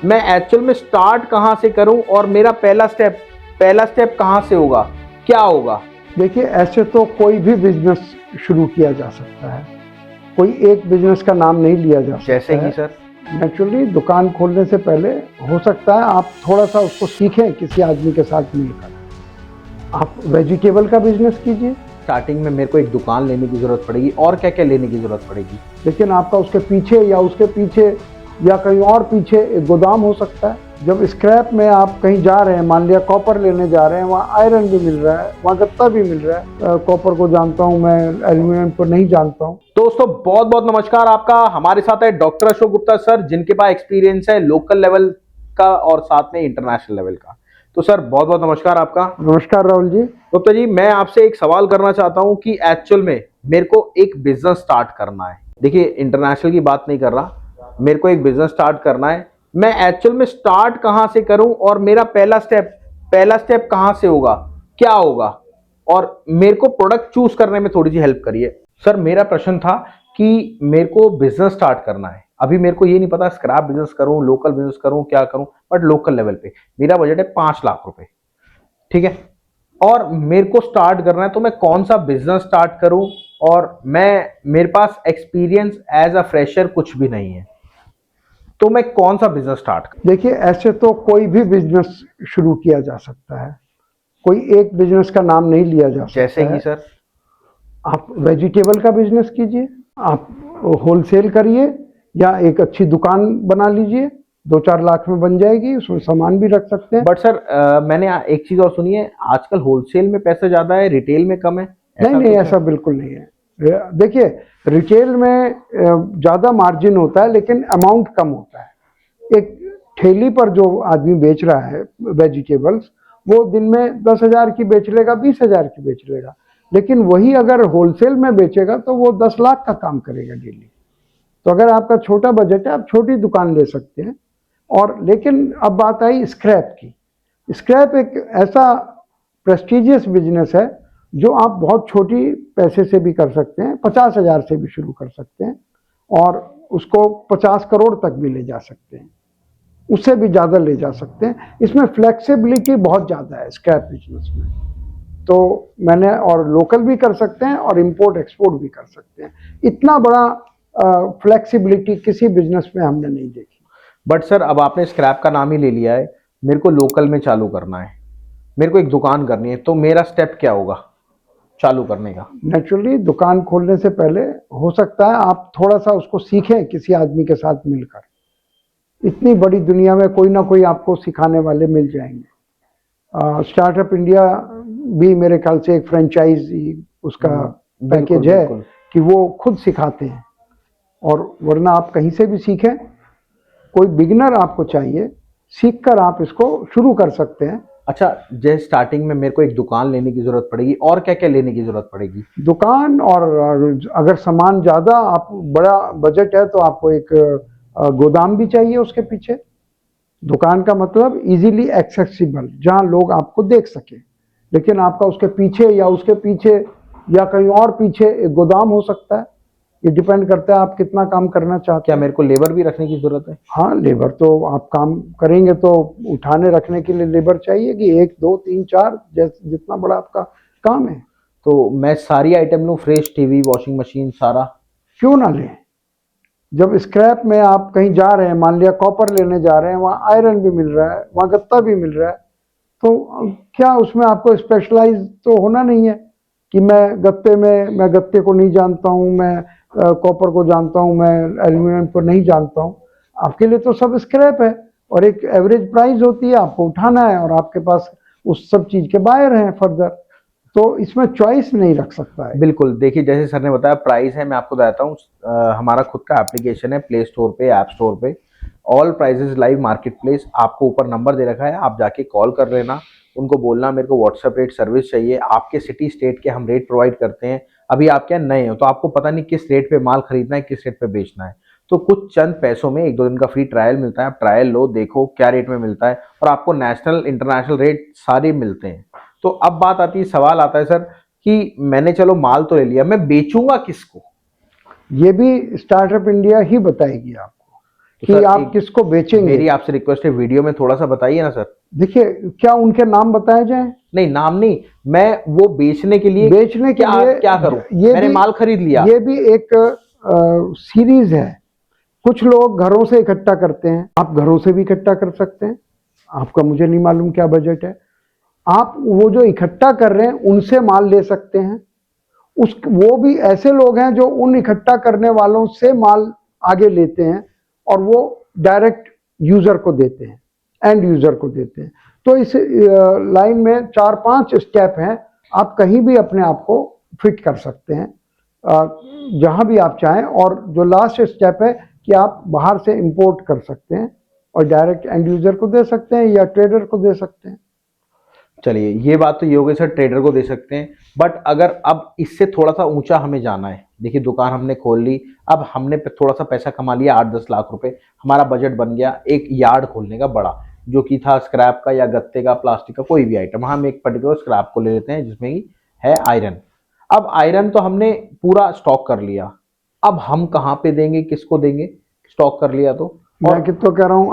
मैं एक्चुअल में स्टार्ट कहाँ से करूं और मेरा पहला स्टेप कहाँ से होगा, क्या होगा? देखिए, ऐसे तो कोई भी बिजनेस शुरू किया जा सकता है। कोई एक बिजनेस का नाम नहीं लिया जा सकता जैसे कि है। सर? नेचुरली दुकान खोलने से पहले हो सकता है आप थोड़ा सा उसको सीखें किसी आदमी के साथ मिलकर। आप वेजिटेबल का बिजनेस कीजिए, स्टार्टिंग में मेरे को एक दुकान लेने की जरूरत पड़ेगी, और क्या क्या लेने की जरूरत पड़ेगी? लेकिन आपका उसके पीछे या उसके पीछे या कहीं और पीछे एक गोदाम हो सकता है। जब स्क्रैप में आप कहीं जा रहे हैं, मान लिया कॉपर लेने जा रहे हैं, वहाँ आयरन भी मिल रहा है, वहाँ गत्ता भी मिल रहा है। कॉपर को जानता हूँ मैं, एल्यूमिनियम को नहीं जानता हूँ। दोस्तों बहुत बहुत नमस्कार आपका। हमारे साथ है डॉक्टर अशोक गुप्ता सर, जिनके पास एक्सपीरियंस है लोकल लेवल का और साथ में इंटरनेशनल लेवल का। तो सर बहुत बहुत नमस्कार आपका। नमस्कार राहुल जी। गुप्ता जी, मैं आपसे एक सवाल करना चाहता हूं कि एक्चुअल में मेरे को एक बिजनेस स्टार्ट करना है। देखिए, इंटरनेशनल की बात नहीं कर रहा, मेरे को एक बिजनेस स्टार्ट करना है। मैं एक्चुअल में स्टार्ट कहां से करूं और मेरा पहला स्टेप कहां से होगा, क्या होगा? और मेरे को प्रोडक्ट चूज करने में थोड़ी सी हेल्प करिए। सर मेरा प्रश्न था कि मेरे को बिजनेस स्टार्ट करना है। अभी मेरे को ये नहीं पता स्क्रैप बिजनेस करूं, लोकल बिजनेस करूं, क्या करूं, बट लोकल लेवल पे मेरा बजट है 5 लाख रुपए। ठीक है, और मेरे को स्टार्ट करना है, तो मैं कौन सा बिजनेस स्टार्ट करूं? और मेरे पास एक्सपीरियंस एज अ फ्रेशर कुछ भी नहीं है, तो मैं कौन सा बिजनेस स्टार्ट करूं? देखिए, ऐसे तो कोई भी बिजनेस शुरू किया जा सकता है। कोई एक बिजनेस का नाम नहीं लिया जा जैसे सकता कि है। सर? आप वेजिटेबल का बिजनेस कीजिए, आप होलसेल करिए, या एक अच्छी दुकान बना लीजिए, 2-4 लाख में बन जाएगी, उसमें सामान भी रख सकते हैं। बट सर मैंने एक चीज और सुनी है, आजकल होलसेल में पैसा ज्यादा है, रिटेल में कम है, नहीं ऐसा नहीं, कुछ है? ऐसा बिल्कुल नहीं है। देखिए, रिटेल में ज़्यादा मार्जिन होता है लेकिन अमाउंट कम होता है। एक ठेली पर जो आदमी बेच रहा है वेजिटेबल्स, वो दिन में 10,000 की बेच लेगा, 20,000 की बेच लेगा। लेकिन वही अगर होलसेल में बेचेगा तो वो 10 लाख का काम करेगा डेली। तो अगर आपका छोटा बजट है, आप छोटी दुकान ले सकते हैं। और लेकिन अब बात आई स्क्रैप की। स्क्रैप एक ऐसा प्रेस्टिजियस बिजनेस है जो आप बहुत छोटी पैसे से भी कर सकते हैं, 50,000 से भी शुरू कर सकते हैं और उसको 50 करोड़ तक भी ले जा सकते हैं, उससे भी ज़्यादा ले जा सकते हैं। इसमें फ्लेक्सिबिलिटी बहुत ज़्यादा है स्क्रैप बिजनेस में। तो मैंने और लोकल भी कर सकते हैं और इंपोर्ट एक्सपोर्ट भी कर सकते हैं। इतना बड़ा फ्लेक्सिबिलिटी किसी बिजनेस में हमने नहीं देखी। बट सर अब आपने स्क्रैप का नाम ही ले लिया है, मेरे को लोकल में चालू करना है, मेरे को एक दुकान करनी है, तो मेरा स्टेप क्या होगा चालू करने का? नेचुरली दुकान खोलने से पहले हो सकता है आप थोड़ा सा उसको सीखें किसी आदमी के साथ मिलकर। इतनी बड़ी दुनिया में कोई ना कोई आपको सिखाने वाले मिल जाएंगे। स्टार्टअप इंडिया भी मेरे ख्याल से एक फ्रेंचाइजी उसका पैकेज है बिल्कुल। कि वो खुद सिखाते हैं। और वरना आप कहीं से भी सीखें, कोई बिगिनर आपको चाहिए, सीखकर आप इसको शुरू कर सकते हैं। अच्छा, जैसे स्टार्टिंग में मेरे को एक दुकान लेने की जरूरत पड़ेगी, और क्या क्या लेने की जरूरत पड़ेगी? दुकान, और अगर सामान ज़्यादा आप बड़ा बजट है तो आपको एक गोदाम भी चाहिए उसके पीछे। दुकान का मतलब इजीली एक्सेसिबल, जहां लोग आपको देख सके। लेकिन आपका उसके पीछे या उसके पीछे या कहीं और पीछे एक गोदाम हो सकता है। ये डिपेंड करता है आप कितना काम करना चाहते हैं। क्या मेरे को लेबर भी रखने की जरूरत है? हाँ, लेबर तो आप काम करेंगे तो उठाने रखने के लिए लेबर चाहिए कि 1 2 3 4, जैसे जितना बड़ा आपका काम है। तो मैं सारी आइटम लूँ, फ्रिज, टीवी, वॉशिंग मशीन, सारा? क्यों ना लें। जब स्क्रैप में आप कहीं जा रहे हैं, मान लिया कॉपर लेने जा रहे हैं, वहाँ आयरन भी मिल रहा है, वहाँ गत्ता भी मिल रहा है, तो क्या उसमें आपको स्पेशलाइज तो होना नहीं है कि मैं गत्ते को नहीं जानता हूँ, मैं कॉपर को जानता हूँ, मैं एल्यूमिनियम को नहीं जानता हूँ। आपके लिए तो सब स्क्रैप है और एक एवरेज प्राइस होती है, आपको उठाना है और आपके पास उस सब चीज़ के बायर हैं फर्दर, तो इसमें चॉइस नहीं रख सकता है। बिल्कुल। देखिए, जैसे सर ने बताया प्राइस है, मैं आपको बताता हूँ। हमारा खुद का एप्लीकेशन है प्ले स्टोर पे, ऐप स्टोर पे, all prices live market place. आपको ऊपर नंबर दे रखा है, आप जाके कॉल कर लेना, उनको बोलना मेरे को व्हाट्सएप रेट सर्विस चाहिए। आपके सिटी स्टेट के हम रेट प्रोवाइड करते हैं। अभी आप क्या नए हो तो आपको पता नहीं किस रेट पे माल खरीदना है, किस रेट पे बेचना है, तो कुछ चंद पैसों में 1-2 दिन का फ्री ट्रायल मिलता है। आप ट्रायल लो, देखो क्या रेट में मिलता है, और आपको नेशनल इंटरनेशनल रेट सारे मिलते हैं। तो अब बात आती है, सवाल आता है सर कि मैंने चलो माल तो ले लिया, मैं बेचूंगा किसको? ये भी स्टार्टअप इंडिया ही बताएगी आपको। कि सर, आप किसको बेचेंगे। मेरी आपसे रिक्वेस्ट है, वीडियो में थोड़ा सा बताइए ना सर। देखिए, क्या उनके नाम बताए जाए? नहीं, नाम नहीं, मैं वो बेचने के लिए बेचने के क्या लिए क्या करूं? ये मैंने भी माल खरीद लिया। ये भी एक सीरीज है। कुछ लोग घरों से इकट्ठा करते हैं, आप घरों से भी इकट्ठा कर सकते हैं। आपका मुझे नहीं मालूम क्या बजट है। आप वो जो इकट्ठा कर रहे हैं उनसे माल ले सकते हैं। वो भी ऐसे लोग हैं जो उन इकट्ठा करने वालों से माल आगे लेते हैं और वो डायरेक्ट यूजर को देते हैं, एंड यूजर को देते हैं। तो इस लाइन में 4-5 स्टेप हैं। आप कहीं भी अपने आप को फिट कर सकते हैं, जहां भी आप चाहें। और जो लास्ट स्टेप है कि आप बाहर से इंपोर्ट कर सकते हैं और डायरेक्ट एंड यूजर को दे सकते हैं या ट्रेडर को दे सकते हैं। चलिए, ये बात तो ये हो गई सर, ट्रेडर को दे सकते हैं। बट अगर अब इससे थोड़ा सा ऊंचा हमें जाना है, देखिए दुकान हमने खोल ली, अब हमने थोड़ा सा पैसा कमा लिया, 8-10 लाख रुपए, हमारा बजट बन गया एक यार्ड खोलने का बड़ा, जो कि था स्क्रैप का या गत्ते का, प्लास्टिक का, कोई भी आइटम। हम एक पर्टिकुलर स्क्रैप को ले लेते हैं जिसमें कि है आयरन। अब आयरन तो हमने पूरा स्टॉक कर लिया, अब हम कहाँ पे देंगे, किसको देंगे? स्टॉक कर लिया तो। मैं कि तो कह रहा हूँ,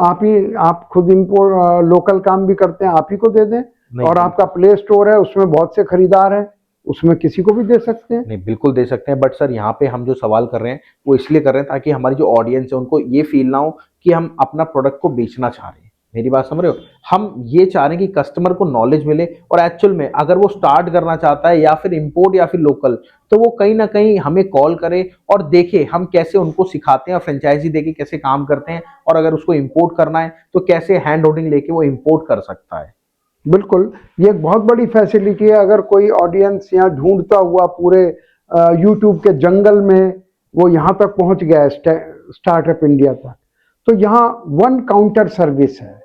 आप खुद इम्पोर्ट लोकल काम भी करते हैं, आप ही को दे दें। नहीं, और आपका प्ले स्टोर है, उसमें बहुत से खरीदार हैं, उसमें किसी को भी दे सकते हैं। नहीं, बिल्कुल दे सकते हैं। बट सर, यहाँ पे हम जो सवाल कर रहे हैं वो इसलिए कर रहे हैं ताकि हमारी जो ऑडियंस है उनको ये फील ना हो कि हम अपना प्रोडक्ट को बेचना चाह रहे हैं। मेरी बात समझ रहे हो? हम ये चाह रहे हैं कि कस्टमर को नॉलेज मिले, और एक्चुअल में अगर वो स्टार्ट करना चाहता है या फिर इंपोर्ट या फिर लोकल, तो वो कहीं ना कहीं हमें कॉल करे और देखे हम कैसे उनको सिखाते हैं और फ्रेंचाइजी देके कैसे काम करते हैं, और अगर उसको इंपोर्ट करना है तो कैसे हैंड होल्डिंग लेके वो इंपोर्ट कर सकता है। बिल्कुल, ये एक बहुत बड़ी फैसिलिटी है। अगर कोई ऑडियंस यहाँ ढूंढता हुआ पूरे यूट्यूब के जंगल में वो यहाँ तक पहुँच गया है, स्टार्टअप इंडिया तक, तो यहाँ वन काउंटर सर्विस है।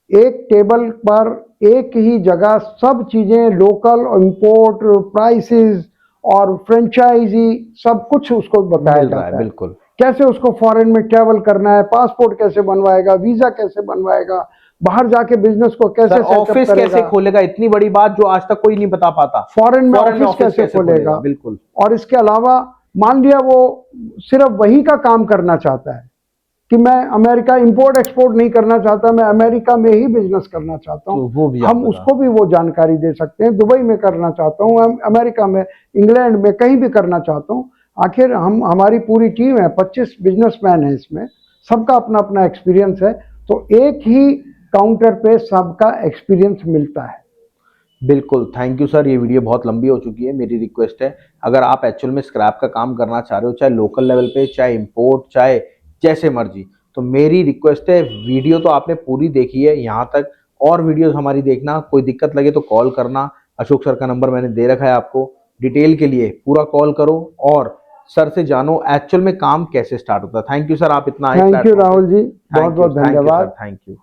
एक टेबल पर एक ही जगह सब चीज़ें, लोकल, इंपोर्ट, प्राइसेस और फ्रेंचाइजी, सब कुछ उसको बताया मिल रहा है, जाता है। बिल्कुल। कैसे उसको फॉरेन में ट्रैवल करना है, पासपोर्ट कैसे बनवाएगा, वीजा कैसे बनवाएगा, बाहर जाके बिजनेस को कैसे सर, सेटअप ऑफिस कैसे करेगा, खोलेगा, इतनी बड़ी बात जो आज तक कोई नहीं बता पाता। फॉरेन में फॉरेन में ऑफिस कैसे खोलेगा। बिल्कुल। और इसके अलावा मान लिया वो सिर्फ वही का काम करना चाहता है कि मैं अमेरिका इंपोर्ट एक्सपोर्ट नहीं करना चाहता, मैं अमेरिका में ही बिजनेस करना चाहता तो हूँ, वो भी हम उसको भी वो जानकारी दे सकते हैं। दुबई में करना चाहता हूँ, अमेरिका में, इंग्लैंड में, कहीं भी करना चाहता हूँ। आखिर हमारी पूरी टीम है, 25 बिजनेसमैन है इसमें, सबका अपना अपना एक्सपीरियंस है। तो एक ही काउंटर पे सबका एक्सपीरियंस मिलता है। बिल्कुल, थैंक यू सर। ये वीडियो बहुत लंबी हो चुकी है। मेरी रिक्वेस्ट है, अगर आप एक्चुअल में स्क्रैप का काम करना चाह रहे हो, चाहे लोकल लेवल पे, चाहे इंपोर्ट, चाहे जैसे मर्जी, तो मेरी रिक्वेस्ट है, वीडियो तो आपने पूरी देखी है यहाँ तक, और वीडियोस हमारी देखना। कोई दिक्कत लगे तो कॉल करना, अशोक सर का नंबर मैंने दे रखा है आपको। डिटेल के लिए पूरा कॉल करो और सर से जानो एक्चुअल में काम कैसे स्टार्ट होता है। थैंक यू सर, आप इतना आए थैंक यू प्लेटफॉर्म पे। राहुल जी, बहुत थैंक यू, बहुत धन्यवाद। Thank you.